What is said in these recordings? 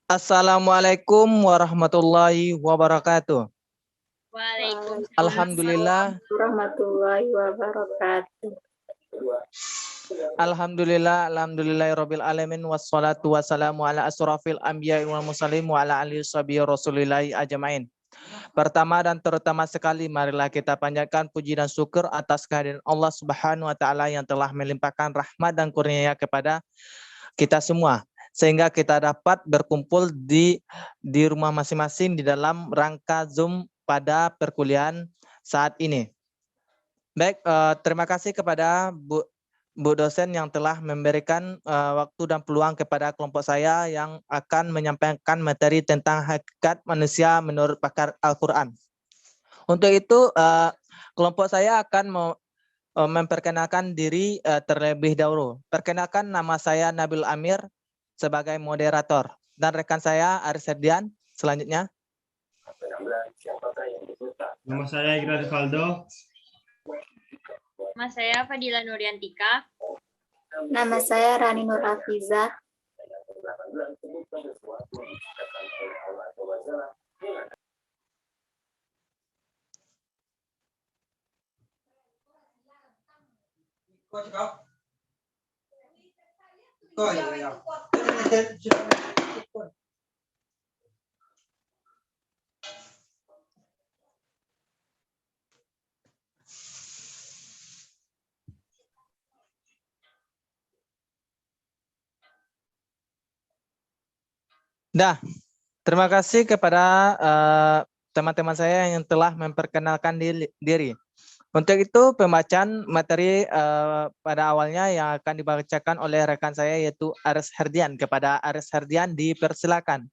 Assalamualaikum warahmatullahi wabarakatuh. Waalaikumsalam Alhamdulillah, warahmatullahi wabarakatuh. alhamdulillahirabbil alamin wassalatu wassalamu ala asrofil anbiya'i wal mursalin wa ala alihi washabihi rasulillahi ajmain. Pertama dan terutama sekali, marilah kita panjatkan puji dan syukur atas kehadiran Allah Subhanahu wa taala yang telah melimpahkan rahmat dan kurnia kepada kita semua, sehingga kita dapat berkumpul di rumah masing-masing di dalam rangka Zoom pada perkuliahan saat ini. Baik, terima kasih kepada Bu dosen yang telah memberikan waktu dan peluang kepada kelompok saya yang akan menyampaikan materi tentang hakikat manusia menurut pakar Al-Quran. Untuk itu, kelompok saya akan memperkenalkan diri terlebih dahulu. Perkenalkan, nama saya Nabil Amir sebagai moderator dan rekan saya Aris Herdian. Selanjutnya, nama saya Iqra Rivaldo. Nama saya Fadila Nuryantika. Nama saya Rani Nur Afizah. terima kasih kepada teman-teman saya yang telah memperkenalkan diri. Untuk itu, pembacaan materi pada awalnya yang akan dibacakan oleh rekan saya yaitu Aris Herdian. Kepada Aris Herdian dipersilakan.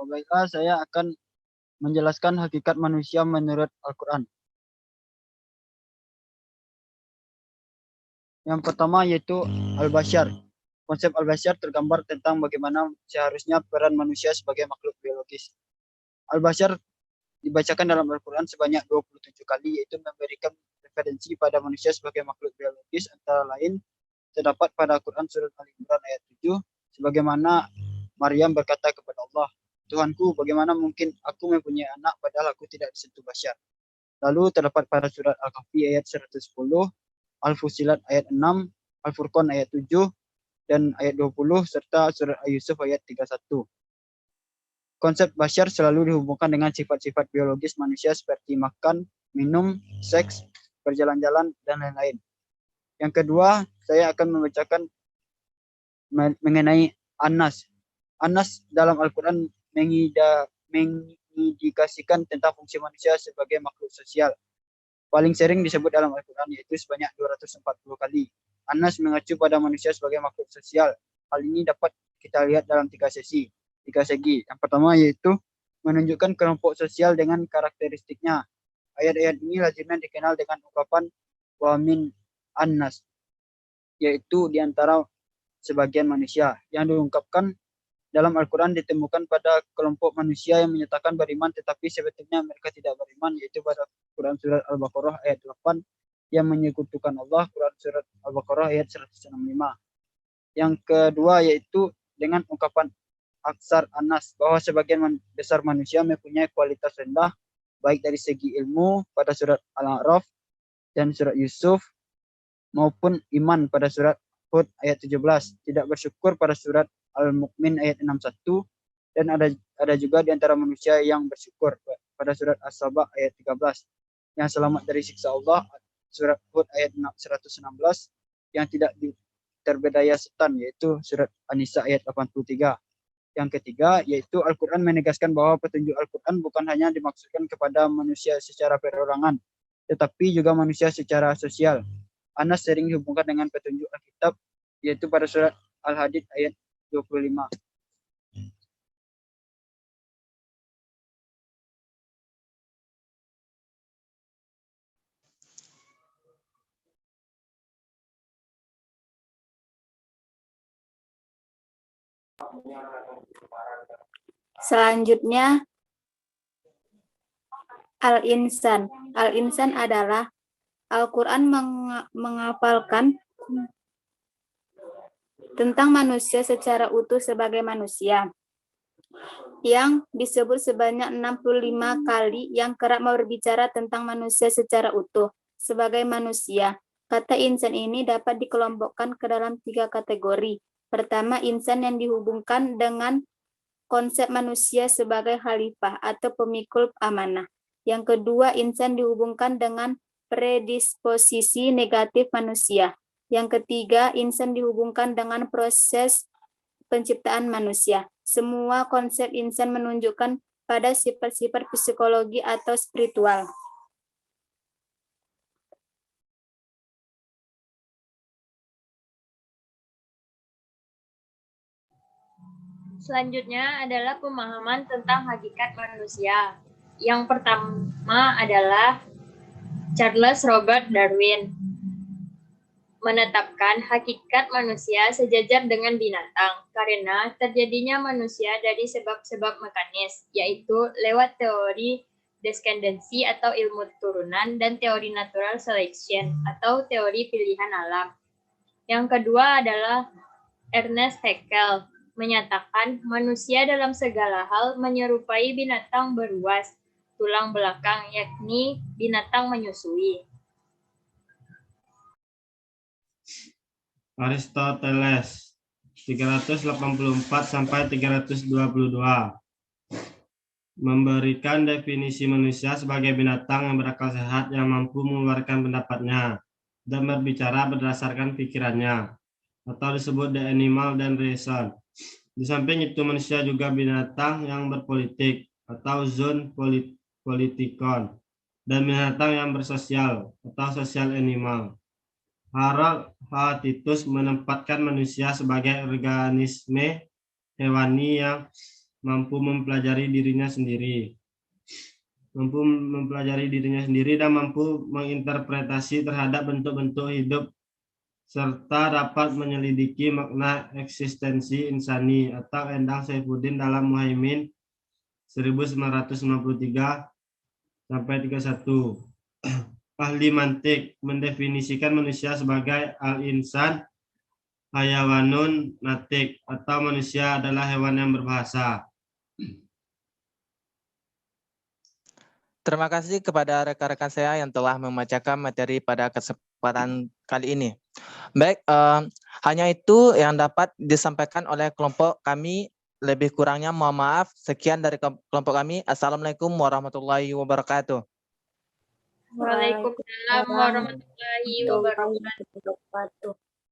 Baiklah, saya akan menjelaskan hakikat manusia menurut Al-Quran. Yang pertama yaitu Al-Bashar. Konsep Al-Bashar tergambar tentang bagaimana seharusnya peran manusia sebagai makhluk biologis. Al-Bashar dibacakan dalam Al-Quran sebanyak 27 kali, yaitu memberikan referensi pada manusia sebagai makhluk biologis, antara lain terdapat pada Al-Quran surat Al-Imran ayat 7, sebagaimana Maryam berkata kepada Allah, Tuhanku, bagaimana mungkin aku mempunyai anak padahal aku tidak disentuh bashar. Lalu terdapat pada surat Al-Kahfi ayat 110, Al-Fusilat ayat 6, Al-Furqan ayat 7, dan ayat 20, serta surat Yusuf ayat 31. Konsep bashar selalu dihubungkan dengan sifat-sifat biologis manusia seperti makan, minum, seks, berjalan-jalan, dan lain-lain. Yang kedua, saya akan membacakan mengenai Anas. Anas dalam Al-Quran mengindikasikan tentang fungsi manusia sebagai makhluk sosial. Paling sering disebut dalam Al-Quran yaitu sebanyak 240 kali. Anas mengacu pada manusia sebagai makhluk sosial. Hal ini dapat kita lihat dalam tiga segi. Yang pertama yaitu menunjukkan kelompok sosial dengan karakteristiknya. Ayat-ayat ini lazimnya dikenal dengan ungkapan wa min annas, yaitu diantara sebagian manusia. Yang diungkapkan dalam Al-Quran ditemukan pada kelompok manusia yang menyatakan beriman tetapi sebetulnya mereka tidak beriman, yaitu pada Quran surat Al-Baqarah ayat 8 yang menyekutukan Allah, Quran surat Al-Baqarah ayat 165. Yang kedua yaitu dengan ungkapan Aksar Anas, bahwa sebagian besar manusia mempunyai kualitas rendah baik dari segi ilmu pada surat Al-A'raf dan surat Yusuf, maupun iman pada surat Hud ayat 17, tidak bersyukur pada surat Al-Mu'min ayat 61, dan ada juga di antara manusia yang bersyukur pada surat As-Saba ayat 13, yang selamat dari siksa Allah surat Hud ayat 116, yang tidak terberdaya setan yaitu surat An-Nisa ayat 83. Yang ketiga yaitu Al-Quran menegaskan bahwa petunjuk Al-Quran bukan hanya dimaksudkan kepada manusia secara perorangan, tetapi juga manusia secara sosial. Anas sering dihubungkan dengan petunjuk Alkitab yaitu pada surat Al-Hadid ayat 25. Selanjutnya, Al-Insan. Al-Insan adalah Al-Quran mengapalkan tentang manusia secara utuh sebagai manusia, yang disebut sebanyak 65 kali, yang kerap berbicara tentang manusia secara utuh sebagai manusia. Kata insan ini dapat dikelompokkan ke dalam 3 kategori. Pertama, insan yang dihubungkan dengan konsep manusia sebagai khalifah atau pemikul amanah. Yang kedua, insan dihubungkan dengan predisposisi negatif manusia. Yang ketiga, insan dihubungkan dengan proses penciptaan manusia. Semua konsep insan menunjukkan pada sifat-sifat psikologi atau spiritual. Selanjutnya adalah pemahaman tentang hakikat manusia. Yang pertama adalah Charles Robert Darwin menetapkan hakikat manusia sejajar dengan binatang karena terjadinya manusia dari sebab-sebab mekanis, yaitu lewat teori descendensi atau ilmu turunan dan teori natural selection atau teori pilihan alam. Yang kedua adalah Ernest Haeckel menyatakan manusia dalam segala hal menyerupai binatang beruas tulang belakang, yakni binatang menyusui. Aristoteles 384 sampai 322 memberikan definisi manusia sebagai binatang yang berakal sehat yang mampu mengeluarkan pendapatnya dan berbicara berdasarkan pikirannya, atau disebut the animal dan reason. Di samping itu manusia juga binatang yang berpolitik atau zoon politikon dan binatang yang bersosial atau social animal. Heraclitus menempatkan manusia sebagai organisme hewani yang mampu mempelajari dirinya sendiri, dan mampu menginterpretasi terhadap bentuk-bentuk hidup serta dapat menyelidiki makna eksistensi insani, atau Endang Saifuddin dalam Muhaimin 1993 sampai 31. Ahli mantik mendefinisikan manusia sebagai al-insan hayawanun natik, atau manusia adalah hewan yang berbahasa. Terima kasih kepada rekan-rekan saya yang telah membacakan materi pada kesempatan kali ini. Baik, hanya itu yang dapat disampaikan oleh kelompok kami. Lebih kurangnya mohon maaf. Sekian dari kelompok kami. Assalamualaikum warahmatullahi wabarakatuh. Waalaikumsalam warahmatullahi wabarakatuh.